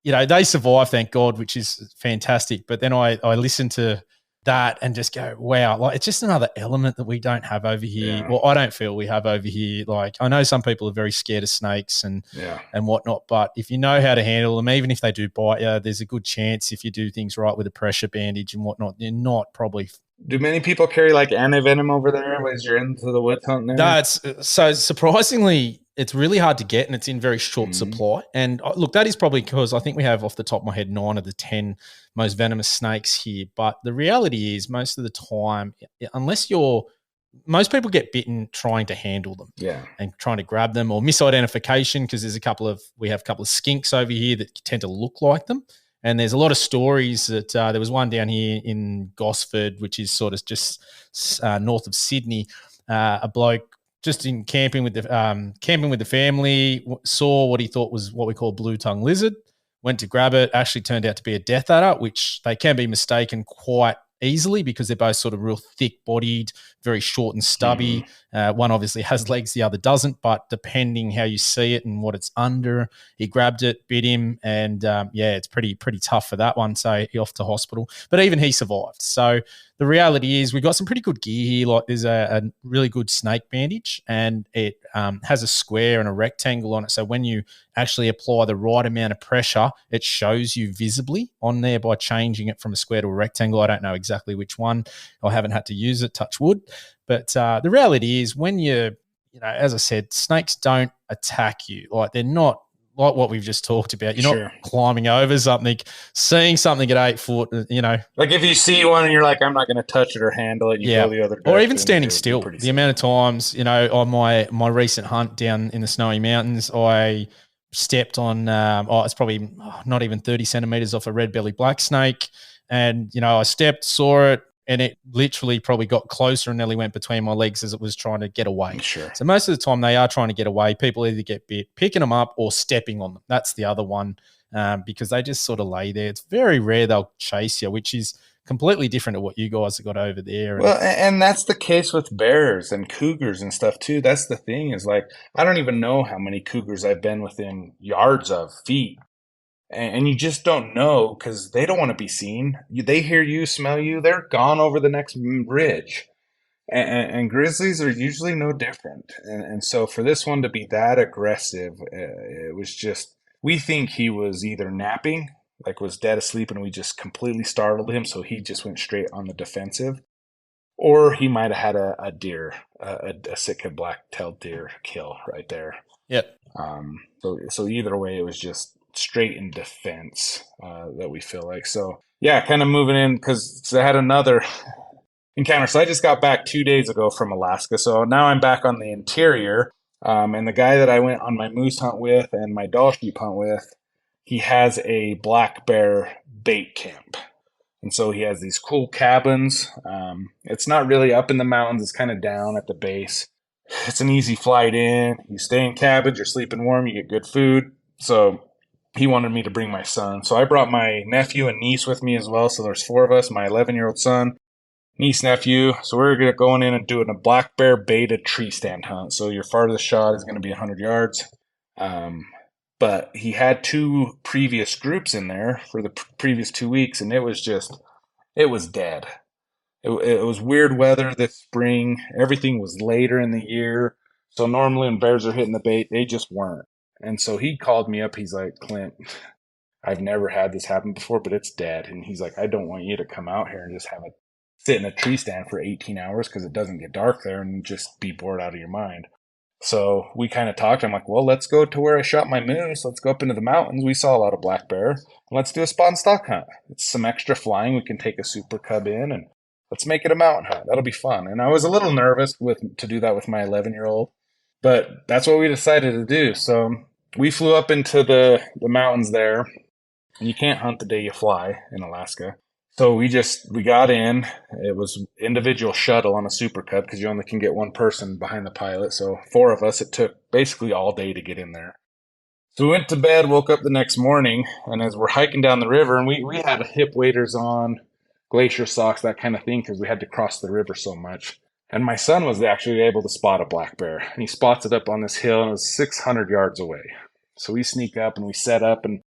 they survive, thank God, which is fantastic. But then I listen to that and just go, wow, like, it's just another element that we don't have over here. Yeah. Well, I don't feel we have over here. Like, I know some people are very scared of snakes and whatnot, but if you know how to handle them, even if they do bite you, there's a good chance if you do things right with a pressure bandage and whatnot, you're not probably. Do many people carry like antivenom over there as you're into the woods hunting? No, it's so surprisingly, it's really hard to get and it's in very short supply. And look, that is probably because I think we have off the top of my head 9 of the 10 most venomous snakes here. But the reality is most of the time, most people get bitten trying to handle them and trying to grab them, or misidentification, because we have a couple of skinks over here that tend to look like them. And there's a lot of stories that there was one down here in Gosford, which is sort of just north of Sydney, a bloke just in camping with the family, saw what he thought was what we call blue tongue lizard, went to grab it, actually turned out to be a death adder, which they can be mistaken quite easily because they're both sort of real thick-bodied, very short and stubby. One obviously has legs, the other doesn't, but depending how you see it and what it's under, he grabbed it, bit him, and it's pretty tough for that one. So he off to hospital, but even he survived. So the reality is we've got some pretty good gear here. Like there's a really good snake bandage, and it has a square and a rectangle on it. So when you actually apply the right amount of pressure, it shows you visibly on there by changing it from a square to a rectangle. I don't know exactly which one. I haven't had to use it, touch wood. But the reality is when as I said, snakes don't attack you. Like they're not like what we've just talked about. You're not climbing over something, seeing something at 8 foot, Like if you see one and you're like, I'm not going to touch it or handle it, you go the other direction. Or even standing still. The amount of times, on my recent hunt down in the Snowy Mountains, I stepped on, it's probably not even 30 centimeters off a red-bellied black snake. And, I stepped, saw it, and it literally probably got closer and nearly went between my legs as it was trying to get away. Sure. So most of the time they are trying to get away. People either get bit, picking them up, or stepping on them. That's the other one, because they just sort of lay there. It's very rare they'll chase you, which is completely different to what you guys have got over there. Well, and that's the case with bears and cougars and stuff too. That's the thing is like, I don't even know how many cougars I've been within yards of, feet. And you just don't know because they don't want to be seen. They hear you, smell you, they're gone over the next ridge. And grizzlies are usually no different. And so for this one to be that aggressive, it was just, we think he was either napping, like was dead asleep, and we just completely startled him, so he just went straight on the defensive. Or he might have had a deer, a sitka black-tailed deer kill right there. Yep. So either way, it was just straight in defense that we feel like. So yeah, kind of moving in because I had another encounter. So I just got back 2 days ago from Alaska. So now I'm back on the interior. And the guy that I went on my moose hunt with and my doll sheep hunt with, he has a black bear bait camp. And so he has these cool cabins. It's not really up in the mountains. It's kind of down at the base. It's an easy flight in. You stay in cabins, you're sleeping warm, you get good food. So he wanted me to bring my son. So I brought my nephew and niece with me as well. So there's 4 of us, my 11-year-old son, niece, nephew. So we're going in and doing a black bear baited tree stand hunt. So your farthest shot is going to be 100 yards. But he had 2 previous groups in there for the previous 2 weeks, and it was dead. It was weird weather this spring. Everything was later in the year. So normally when bears are hitting the bait, they just weren't. And so he called me up. He's like, Clint, I've never had this happen before, but it's dead. And he's like, I don't want you to come out here and just have it sit in a tree stand for 18 hours because it doesn't get dark there and just be bored out of your mind. So we kind of talked. I'm like, well, let's go to where I shot my moose. Let's go up into the mountains. We saw a lot of black bear. Let's do a spot and stalk hunt. It's some extra flying. We can take a super cub in and let's make it a mountain hunt. That'll be fun. And I was a little nervous to do that with my 11-year-old, but that's what we decided to do. So we flew up into the mountains there. You can't hunt the day you fly in Alaska. So we got in. It was individual shuttle on a super cub because you only can get one person behind the pilot. So 4 of us, it took basically all day to get in there. So we went to bed, woke up the next morning, and as we're hiking down the river, and we had hip waders on, glacier socks, that kind of thing, because we had to cross the river so much. And my son was actually able to spot a black bear. And he spots it up on this hill, and it was 600 yards away. So we sneak up, and we set up, and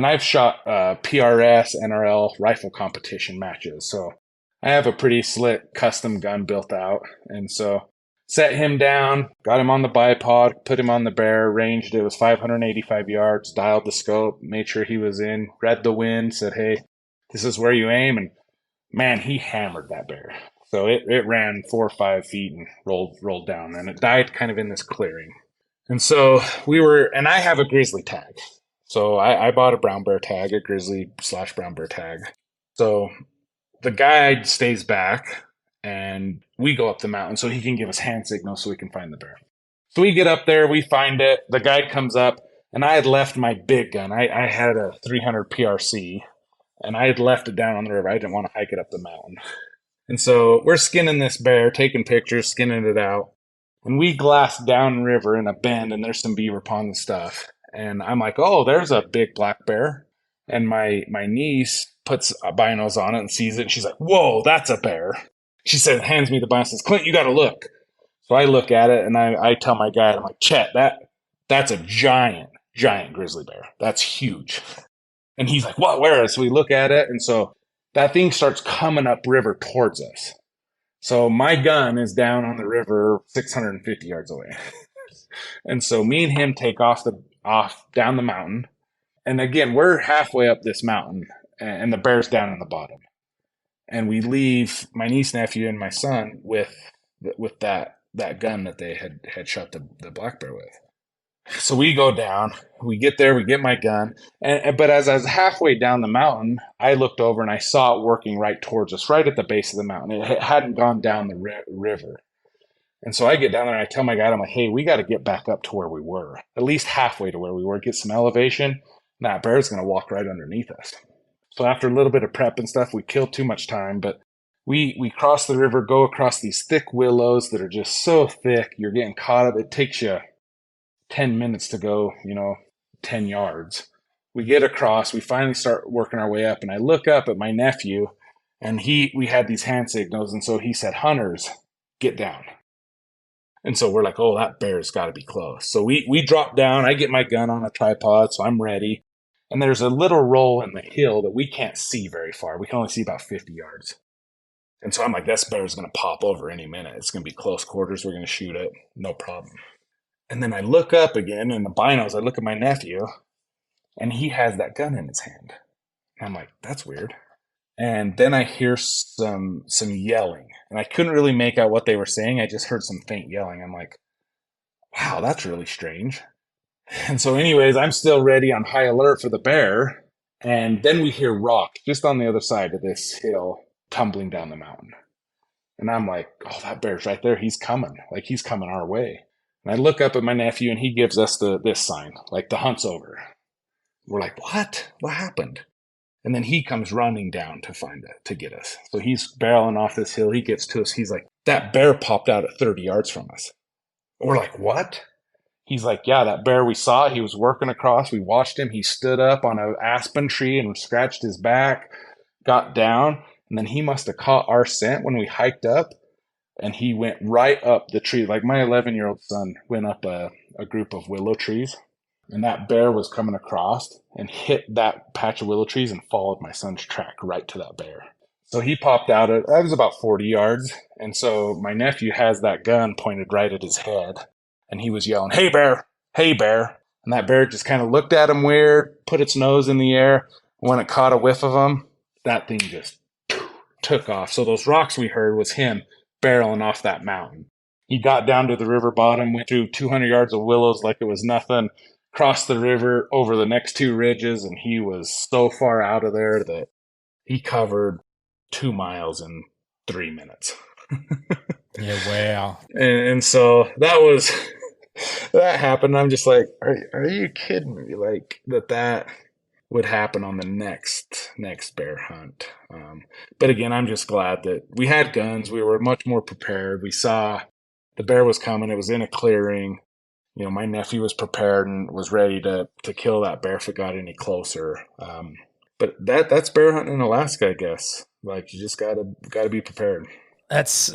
I've shot PRS, NRL rifle competition matches. So I have a pretty slick custom gun built out. And so set him down, got him on the bipod, put him on the bear, ranged. It was 585 yards, dialed the scope, made sure he was in, read the wind, said, hey, this is where you aim. And man, he hammered that bear. So it ran 4 or 5 feet and rolled down. And it died kind of in this clearing. And so and I have a grizzly tag. So I bought a brown bear tag, a grizzly/brown bear tag. So the guide stays back and we go up the mountain so he can give us hand signals so we can find the bear. So we get up there, we find it, the guide comes up, and I had left my big gun. I had a 300 PRC, and I had left it down on the river. I didn't want to hike it up the mountain. And so we're skinning this bear, taking pictures, skinning it out. And we glass downriver in a bend, and there's some beaver pond and stuff. And I'm like, oh, there's a big black bear. And my niece puts binos on it and sees it, and she's like, "Whoa, that's a bear." She said, hands me the bino, says, "Clint, you got to look." So I look at it, and I tell my guy, I'm like, "Chet, that's a giant grizzly bear. That's huge." And he's like, "What? Where?" So we look at it, and so that thing starts coming up river towards us. So my gun is down on the river 650 yards away. And so me and him take off down the mountain. And again, we're halfway up this mountain, and the bear's down in the bottom. And we leave my niece, nephew, and my son with that gun that they had shot the black bear with. So we go down, we get there, we get my gun, but as I was halfway down the mountain, I looked over and I saw it working right towards us, right at the base of the mountain. It hadn't gone down the river. And so I get down there and I tell my guy, I'm like, "Hey, we got to get back up to where we were, at least halfway to where we were, get some elevation. That bear's going to walk right underneath us." So after a little bit of prep and stuff, we killed too much time, but we cross the river, go across these thick willows that are just so thick, you're getting caught up. It takes you 10 minutes to go, 10 yards. We get across, we finally start working our way up, and I look up at my nephew, and we had these hand signals, and so he said, "Hunters, get down." And so we're like, "Oh, that bear's got to be close." So we drop down, I get my gun on a tripod, so I'm ready. And there's a little roll in the hill that we can't see very far. We can only see about 50 yards. And so I'm like, "This bear's going to pop over any minute. It's going to be close quarters. We're going to shoot it. No problem." And then I look up again in the binos. I look at my nephew, and he has that gun in his hand. And I'm like, "That's weird." And then I hear some yelling, and I couldn't really make out what they were saying. I just heard some faint yelling. I'm like, "Wow, that's really strange." And so, anyways, I'm still ready on high alert for the bear. And then we hear rock just on the other side of this hill tumbling down the mountain. And I'm like, "Oh, that bear's right there. He's coming. Like, he's coming our way." And I look up at my nephew, and he gives us this sign, like, "The hunt's over." We're like, "What? What happened?" And then he comes running down to get us. So he's barreling off this hill. He gets to us. He's like, "That bear popped out at 30 yards from us." We're like, "What?" He's like, "Yeah, that bear we saw, he was working across. We watched him. He stood up on an aspen tree and scratched his back, got down, and then he must have caught our scent when we hiked up, and he went right up the tree." Like, my 11-year-old son went up a group of willow trees, and that bear was coming across and hit that patch of willow trees and followed my son's track right to that bear. So he popped out that was about 40 yards. And so my nephew has that gun pointed right at his head. And he was yelling, "Hey, bear! Hey, bear!" And that bear just kind of looked at him weird, put its nose in the air. When it caught a whiff of him, that thing just took off. So those rocks we heard was him barreling off that mountain. He got down to the river bottom, went through 200 yards of willows like it was nothing, crossed the river over the next two ridges, and he was so far out of there that he covered 2 miles in 3 minutes. Yeah, wow. And so that happened. I'm just like, are you kidding me? Like that would happen on the next bear hunt. But again, I'm just glad that we had guns. We were much more prepared. We saw the bear was coming. It was in a clearing. My nephew was prepared and was ready to kill that bear if it got any closer. But that's bear hunting in Alaska, I guess. Like, you just gotta be prepared. That's,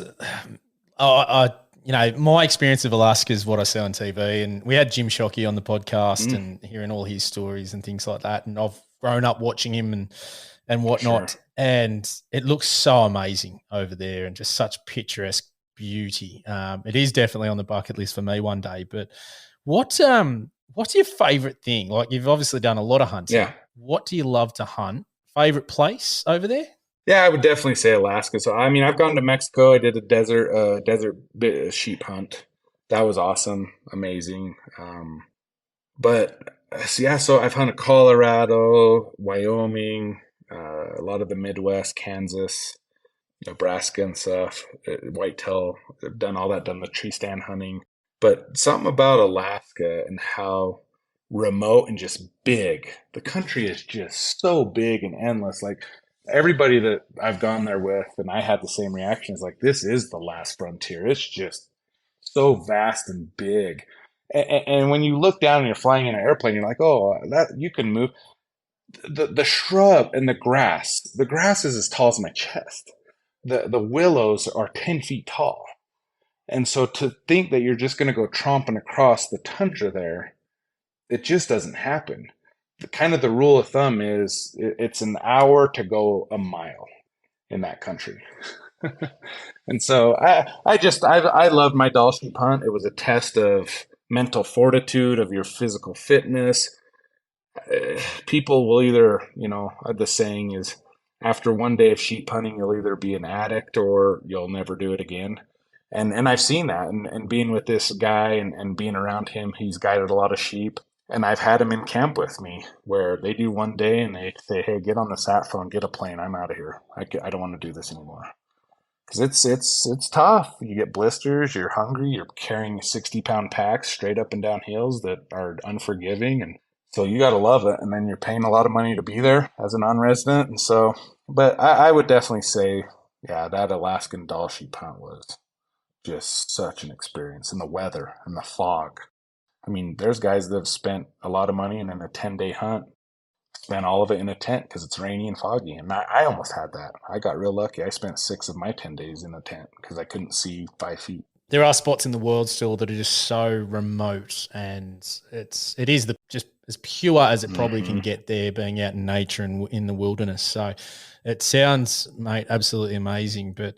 my experience of Alaska is what I see on TV, and we had Jim Shockey on the podcast and hearing all his stories and things like that. And I've grown up watching him and whatnot. Sure. And it looks so amazing over there and just such picturesque beauty. It is definitely on the bucket list for me one day. But what's your favorite thing? Like, you've obviously done a lot of hunting. Yeah. What do you love to hunt? Favorite place over there? Yeah, I would definitely say Alaska. So, I mean, I've gone to Mexico. I did a desert sheep hunt. That was awesome, amazing. So I've hunted Colorado, Wyoming, a lot of the Midwest, Kansas, Nebraska and stuff, whitetail. I've done all that, done the tree stand hunting. But something about Alaska and how remote and just big. The country is just so big and endless. Like, everybody that I've gone there with, and I had the same reaction, is like, this is the last frontier. It's just so vast and big. And when you look down and you're flying in an airplane, you're like, oh, that you can move. the shrub and the grass is as tall as my chest. The willows are 10 feet tall. And so to think that you're just going to go tromping across the tundra there, it just doesn't happen. Kind of the rule of thumb is it's an hour to go a mile in that country. And so I loved my Dall sheep hunt. It was a test of mental fortitude, of your physical fitness. People will either, the saying is, after one day of sheep hunting, you'll either be an addict or you'll never do it again. And I've seen that, and being with this guy and being around him, he's guided a lot of sheep. And I've had him in camp with me where they do one day and they say, hey, get on the sat phone, get a plane. I'm out of here. I don't want to do this anymore. Because it's tough. You get blisters, you're hungry, you're carrying 60-pound packs straight up and down hills that are unforgiving. And so you got to love it. And then you're paying a lot of money to be there as a non-resident. And so, but I would definitely say, yeah, that Alaskan Dall sheep hunt was just such an experience. And the weather and the fog. I mean, there's guys that have spent a lot of money and in a 10-day hunt, spent all of it in a tent because it's rainy and foggy. And I almost had that. I got real lucky. I spent 6 of my 10 days in a tent because I couldn't see 5 feet. There are spots in the world still that are just so remote, and it is just as pure as it probably can get there, being out in nature and in the wilderness. So it sounds, mate, absolutely amazing. But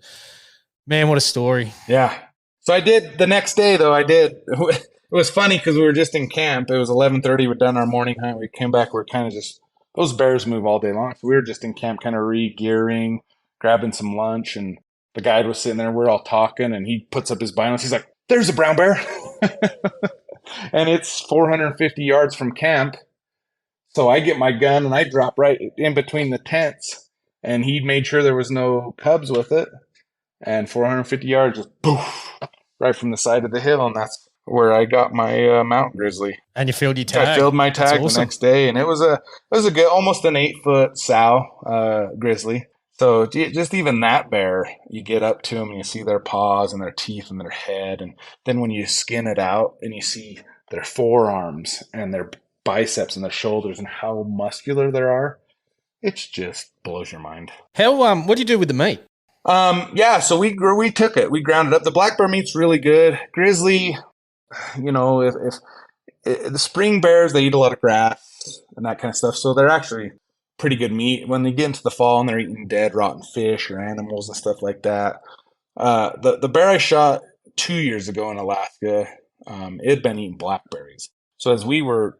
man, what a story! Yeah. So I did the next day though. It was funny because we were just in camp. It was 11:30. We'd done our morning hunt. We came back. We are kind of just, those bears move all day long. So we were just in camp, kind of re-gearing, grabbing some lunch, and the guide was sitting there. We're all talking, and he puts up his binoculars. He's like, "There's a brown bear," and it's 450 yards from camp. So I get my gun and I drop right in between the tents, and he made sure there was no cubs with it. And 450 yards, just poof, right from the side of the hill, and that's where I got my mountain grizzly. And you filled your tag. I filled my tag the next day, and it was a good, almost an 8-foot sow grizzly. So just even that bear, you get up to them and you see their paws and their teeth and their head, and then when you skin it out and you see their forearms and their biceps and their shoulders and how muscular they are, it just blows your mind. How what do you do with the meat? So we took it. We ground it up. The black bear meat's really good. Grizzly, if the spring bears, they eat a lot of grass and that kind of stuff. So they're actually pretty good meat. When they get into the fall and they're eating dead, rotten fish or animals and stuff like that. The bear I shot 2 years ago in Alaska, it had been eating blackberries. So as we were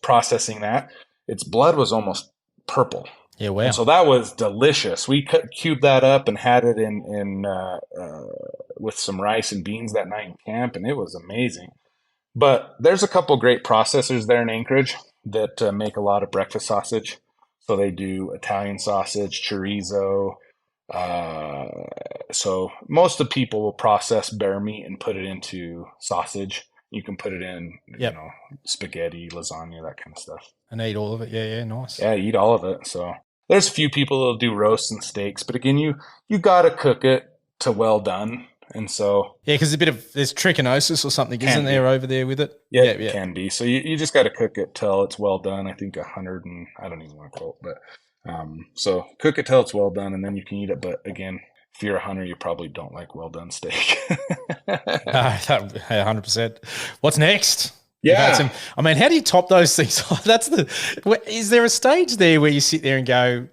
processing that, its blood was almost purple. Yeah, wow. And so that was delicious. We cubed that up and had it in with some rice and beans that night in camp, and it was amazing. But there's a couple great processors there in Anchorage that make a lot of breakfast sausage. So they do Italian sausage, chorizo. So most of the people will process bear meat and put it into sausage. You can put it in, spaghetti, lasagna, that kind of stuff. And eat all of it. Yeah, nice. Yeah, eat all of it. So there's a few people that'll do roasts and steaks, but again, you got to cook it to well done. And so because there's trichinosis or something, isn't there, over there with it? Yeah, it can be. So you just got to cook it till it's well done. I think 100 and I don't even want to quote, but so cook it till it's well done, and then you can eat it. But again, if you're a hunter, you probably don't like well done steak. 100%. What's next? Yeah. How do you top those things? Is there a stage there where you sit there and go,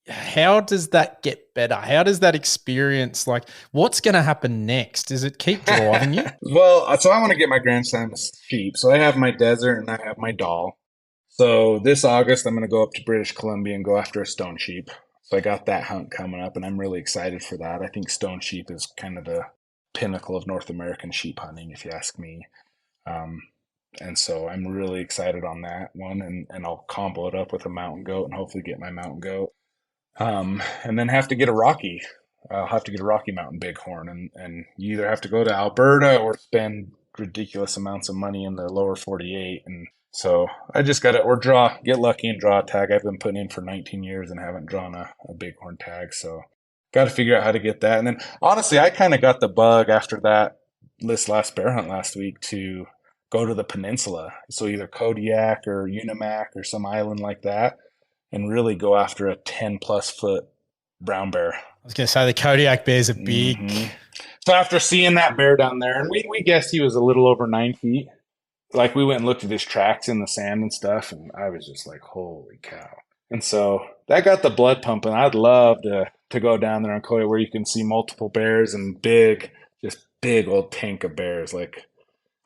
how does that get better? How does that experience, what's going to happen next? Does it keep driving you? Well, so I want to get my Grand Slam sheep. So I have my desert and I have my Dall. So this August, I'm going to go up to British Columbia and go after a stone sheep. So I got that hunt coming up, and I'm really excited for that. I think stone sheep is kind of the pinnacle of North American sheep hunting, if you ask me. And so I'm really excited on that one, and I'll combo it up with a mountain goat and hopefully get my mountain goat. And then have to get a Rocky. I'll have to get a Rocky Mountain Bighorn, and you either have to go to Alberta or spend ridiculous amounts of money in the lower 48. And so I just got to, get lucky and draw a tag. I've been putting in for 19 years and haven't drawn a Bighorn tag. So got to figure out how to get that. And then honestly, I kind of got the bug after this last bear hunt last week to go to the peninsula. So either Kodiak or Unimak or some island like that, and really go after a 10-plus-foot brown bear. I was going to say the Kodiak bears are big. Mm-hmm. So after seeing that bear down there, and we guessed he was a little over 9 feet. Like we went and looked at his tracks in the sand and stuff, and I was just like, holy cow. And so that got the blood pumping. I'd love to go down there on Kodiak where you can see multiple bears and just big old tank of bears. Like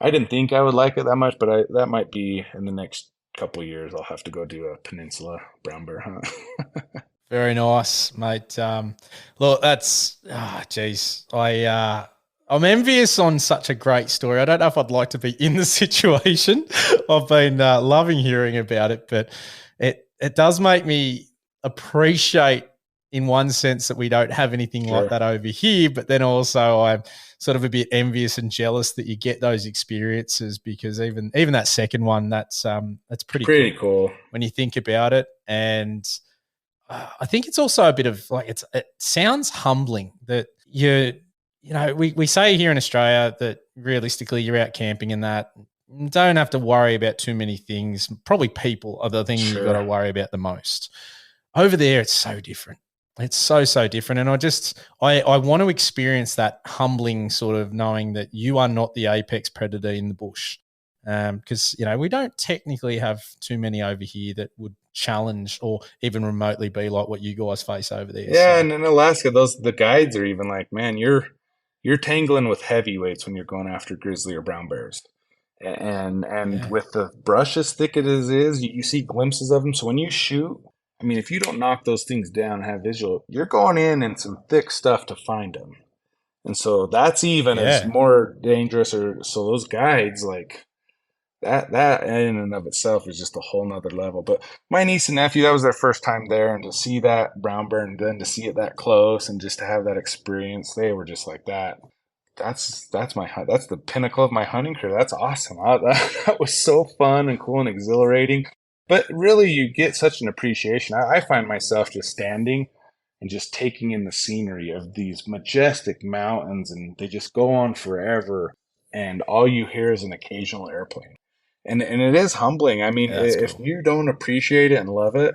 I didn't think I would like it that much, but that might be in the next couple of years. I'll have to go do a peninsula brown bear hunt. Very nice, mate. Look, that's geez. I'm envious on such a great story. I don't know if I'd like to be in the situation. I've been loving hearing about it, but it does make me appreciate in one sense that we don't have anything like that over here, but then also I'm sort of a bit envious and jealous that you get those experiences, because even that second one, that's pretty cool when you think about it. And I think it's also a bit of like, it sounds humbling that we say here in Australia that realistically you're out camping and that don't have to worry about too many things. Probably people are the thing you've got to worry about the most. Over there, it's so different. It's so different. And I want to experience that humbling sort of knowing that you are not the apex predator in the bush. Because, we don't technically have too many over here that would challenge or even remotely be like what you guys face over there. Yeah, so. And in Alaska, the guides are even like, man, you're tangling with heavyweights when you're going after grizzly or brown bears. And with the brush as thick as it is, you see glimpses of them. So when you shoot, I mean, if you don't knock those things down and have visual, you're going in some thick stuff to find them. And so that's even as more dangerous. So those guides, like that in and of itself is just a whole nother level. But my niece and nephew, that was their first time there, and to see that brown bear and then to see it that close and just to have that experience, they were just like that. That's the pinnacle of my hunting career. That's awesome. That was so fun and cool and exhilarating. But really, you get such an appreciation. I find myself just standing and just taking in the scenery of these majestic mountains, and they just go on forever, and all you hear is an occasional airplane. And it is humbling. I mean, if you don't appreciate it and love it,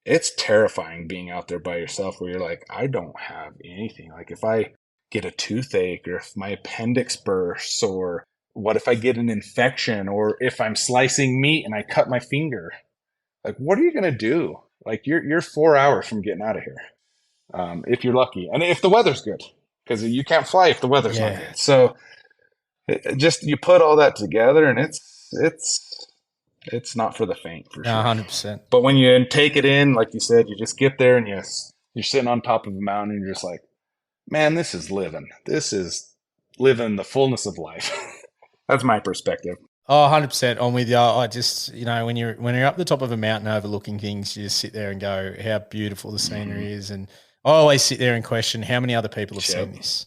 it's terrifying being out there by yourself where you're like, I don't have anything. Like if I get a toothache or if my appendix bursts, or what if I get an infection, or if I'm slicing meat and I cut my finger, like what are you going to do? Like you're 4 hours from getting out of here. If you're lucky. And if the weather's good, because you can't fly if the weather's not good. So you put all that together, and it's not for the faint, for sure. 100%. But when you take it in, like you said, you just get there and you're sitting on top of a mountain and you're just like, man, this is living. This is living the fullness of life. That's my perspective. Oh, 100%. I'm with you. I just, when you're up the top of a mountain overlooking things, you just sit there and go, how beautiful the scenery is. And I always sit there and question how many other people have seen this.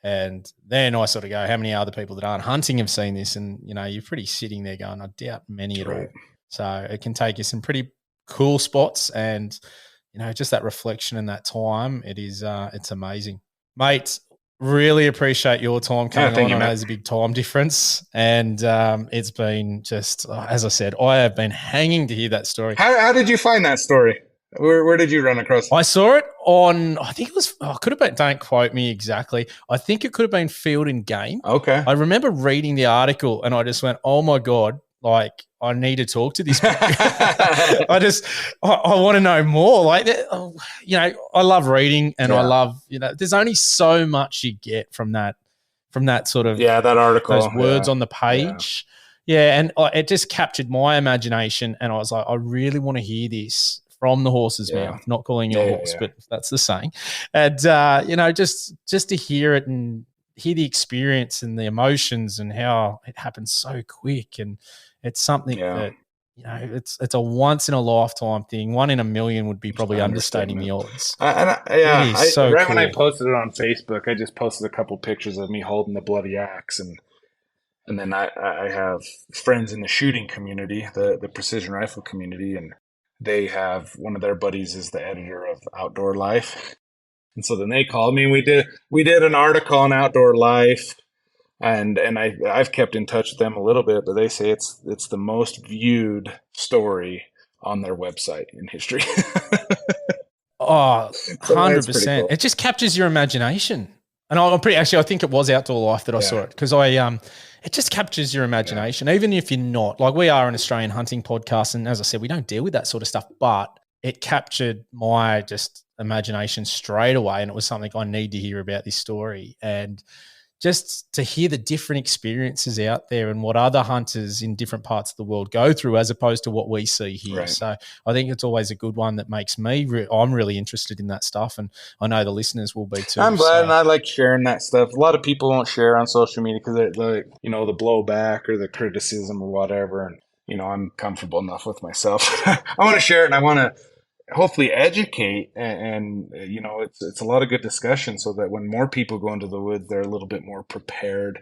And then I sort of go, how many other people that aren't hunting have seen this? And, you're pretty sitting there going, I doubt many at all. So it can take you some pretty cool spots, and, just that reflection and that time, it's amazing. Mate, really appreciate your time coming on. I know there's a big time difference, and it's been just, as I said, I have been hanging to hear that story. How did you find that story? Where did you run across it? I saw it on, I think it was, could have been, don't quote me exactly. I think it could have been Field and Game. Okay. I remember reading the article and I just went, oh my God, like I need to talk to this. I want to know more. Like, I love reading, and I love, there's only so much you get from that sort of, that article, those words on the page. Yeah. And it just captured my imagination, and I was like, I really want to hear this from the horse's mouth, not calling you a horse, but that's the saying. And, just to hear it and hear the experience and the emotions and how it happens so quick. And it's something that, it's a once in a lifetime thing. 1 in a million would be probably understating the odds. When I posted it on Facebook, I just posted a couple pictures of me holding the bloody axe. And then I have friends in the shooting community, the precision rifle community, and they have one of their buddies is the editor of Outdoor Life. And so then they called me, and we did an article on Outdoor Life And I've kept in touch with them a little bit, but they say it's the most viewed story on their website in history. Oh, So 100%. cool. It just captures your imagination. And I think it was Outdoor Life that I saw it, because it just captures your imagination, even if you're not. Like, we are an Australian hunting podcast, and as I said, we don't deal with that sort of stuff, but it captured my just imagination straight away, and it was something I need to hear about this story. And just to hear the different experiences out there and what other hunters in different parts of the world go through, as opposed to what we see here. Right. So I think it's always a good one that makes me, I'm really interested in that stuff. And I know the listeners will be too. I'm glad, and I like sharing that stuff. A lot of people won't share on social media because they're like, the blowback or the criticism or whatever. And, I'm comfortable enough with myself. I want to share it, and I want to hopefully educate, and it's a lot of good discussion, so that when more people go into the woods, they're a little bit more prepared,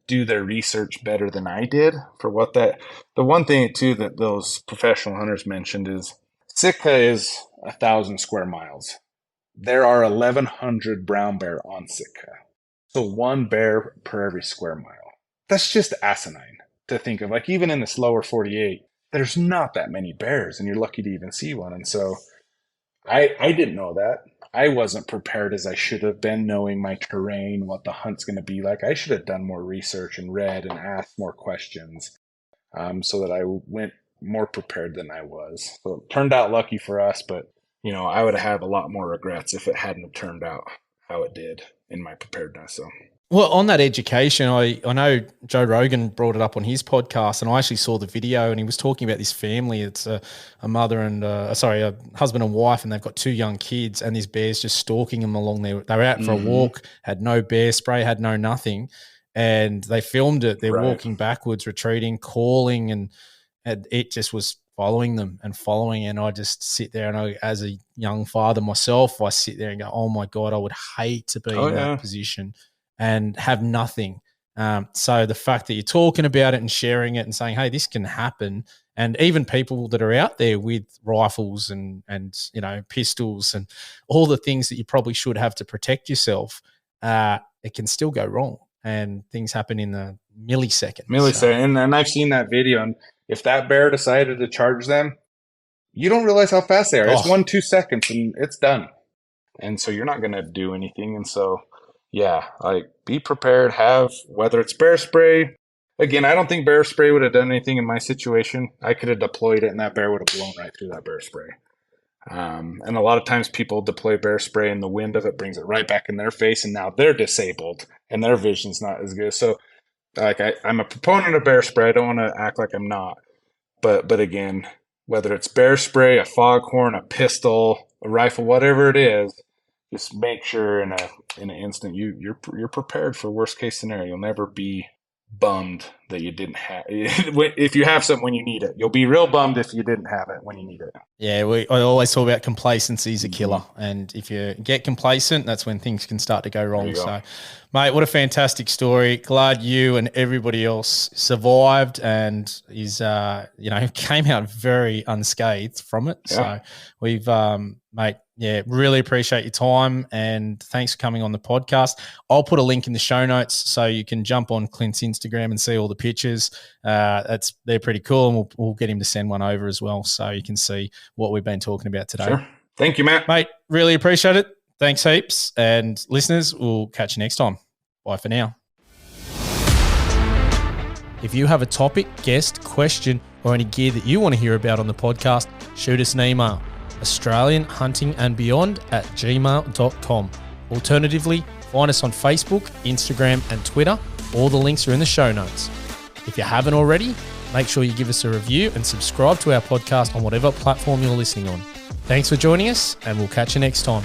do their research better than I did for what that. The one thing too that those professional hunters mentioned is Sitka is 1,000 square miles. There are 1,100 brown bear on Sitka, so one bear per every square mile. That's just asinine to think of. Like, even in this lower 48, there's not that many bears, and you're lucky to even see one. And so I didn't know that. I wasn't prepared as I should have been, knowing my terrain, what the hunt's going to be like. I should have done more research and read and asked more questions, so that I went more prepared than I was. So it turned out lucky for us, but I would have a lot more regrets if it hadn't have turned out how it did in my preparedness. So. Well, on that education, I know Joe Rogan brought it up on his podcast, and I actually saw the video, and he was talking about this family. It's a mother and a husband and wife, and they've got 2 young kids, and this bear's just stalking them along there. They were out for a walk, had no bear spray, had no nothing, and they filmed it. They're walking backwards, retreating, calling, and it just was following them. And I just sit there, and as a young father myself, I sit there and go, oh my God, I would hate to be in that position and have nothing. So the fact that you're talking about it and sharing it and saying, hey, this can happen, and even people that are out there with rifles and pistols and all the things that you probably should have to protect yourself, it can still go wrong, and things happen in the millisecond. So. And I've seen that video, and if that bear decided to charge them, you don't realize how fast they are. It's 1-2 seconds and it's done. And so you're not going to do anything. And so, yeah, like, be prepared, whether it's bear spray. Again, I don't think bear spray would have done anything in my situation. I could have deployed it and that bear would have blown right through that bear spray. And a lot of times people deploy bear spray and the wind of it brings it right back in their face, and now they're disabled and their vision's not as good. So, like, I'm a proponent of bear spray. I don't want to act like I'm not. But again, whether it's bear spray, a foghorn, a pistol, a rifle, whatever it is, just make sure in an instant you're prepared for worst case scenario. You'll never be bummed that you didn't have if you have something when you need it. You'll be real bummed if you didn't have it when you need it. Yeah, I always talk about complacency is a killer, and if you get complacent, that's when things can start to go wrong. So, mate, what a fantastic story. Glad you and everybody else survived and came out very unscathed from it. Yeah. So we've mate, yeah, really appreciate your time, and thanks for coming on the podcast. I'll put a link in the show notes so you can jump on Clint's Instagram and see all the pictures. They're pretty cool, and we'll get him to send one over as well so you can see what we've been talking about today. Sure. Thank you, Matt. Mate, really appreciate it. Thanks heaps. And listeners, we'll catch you next time. Bye for now. If you have a topic, guest, question, or any gear that you want to hear about on the podcast, shoot us an email. AustralianHuntingandBeyond@gmail.com. Alternatively, find us on Facebook, Instagram, and Twitter. All the links are in the show notes. If you haven't already, make sure you give us a review and subscribe to our podcast on whatever platform you're listening on. Thanks for joining us, and we'll catch you next time.